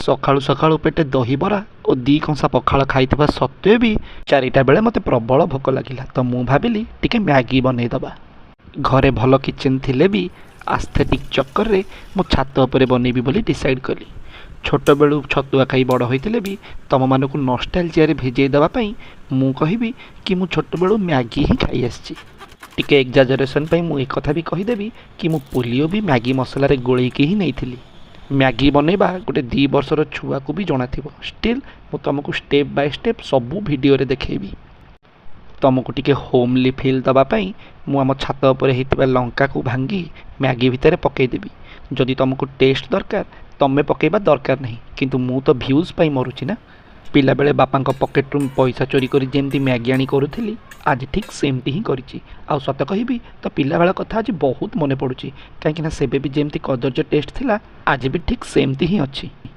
ସକାଳୁ ସକାଳୁ ପେଟେ ଦହିବରା ଓ ଦୁଇ କଂସା ପଖାଳ ଖାଇଥିବା ସତ୍ତ୍ୱେ ବି 4ଟା ବେଳେ ମୋତେ ପ୍ରବଳ ଭୋକ ଲାଗିଲା। ତ ମୁଁ ଭାବିଲି ଟିକେ ମ୍ୟାଗି ବନେଇଦେବା। ଘରେ ଭଲ କିଚେନ୍ ଥିଲେ ବି ଆସ୍ଥେଟିକ୍ ଚକ୍କରରେ ମୁଁ ଛାତ ଉପରେ ବନେଇବି ବୋଲି ଡିସାଇଡ଼୍ କଲି। ଛୋଟବେଳୁ ଛତୁଆ ଖାଇ ବଡ଼ ହୋଇଥିଲେ ବି ତମମାନଙ୍କୁ ନଷ୍ଟାଲଜିଆରେ ଭିଜେଇ ଦେବା ପାଇଁ ମୁଁ କହିବି କି ମୁଁ ଛୋଟବେଳୁ ମ୍ୟାଗି ହିଁ ଖାଇ ଆସିଛି। ଟିକେ ଏକ୍ଜାଜରେସନ୍ ପାଇଁ ମୁଁ ଏକଥା ବି କହିଦେବି କି ମୁଁ ପୋଲିଓ ବି ମ୍ୟାଗି ମସଲାରେ ଗୋଳେଇକି ହିଁ ନେଇଥିଲି। ମ୍ୟାଗି ବନେଇବା ଗୋଟେ 2 ବର୍ଷର ଛୁଆକୁ ବି ଜଣାଥିବ। ଷ୍ଟିଲ୍ ମୁଁ ତୁମକୁ ଷ୍ଟେପ୍ ବାଇ ଷ୍ଟେପ୍ ସବୁ ଭିଡ଼ିଓରେ ଦେଖେଇବି। ତୁମକୁ ଟିକେ ହୋମ୍ଲି ଫିଲ୍ ଦେବା ପାଇଁ ମୁଁ ଆମ ଛାତ ଉପରେ ହେଇଥିବା ଲଙ୍କାକୁ ଭାଙ୍ଗି ମ୍ୟାଗି ଭିତରେ ପକାଇଦେବି। ଯଦି ତୁମକୁ ଟେଷ୍ଟ ଦରକାର ତମେ ପକାଇବା ଦରକାର ନାହିଁ, କିନ୍ତୁ ମୁଁ ତ ଭ୍ୟୁଜ୍ ପାଇଁ ମରୁଛି ନା। ପିଲାବେଳେ ବାପାଙ୍କ ପକେଟରୁ ପଇସା ଚୋରି କରି ଯେମିତି ମ୍ୟାଗି ଆଣି କରୁଥିଲି, ଆଜି ଠିକ୍ ସେମିତି ହିଁ କରିଛି। ଆଉ ସତ କହିବି ତ ପିଲାବେଳ କଥା ଆଜି ବହୁତ ମନେ ପଡ଼ୁଛି, କାହିଁକିନା ସେବେ ବି ଯେମିତି କଦର୍ଯ୍ୟ ଟେଷ୍ଟ ଥିଲା ଆଜି ବି ଠିକ୍ ସେମିତି ହିଁ ଅଛି।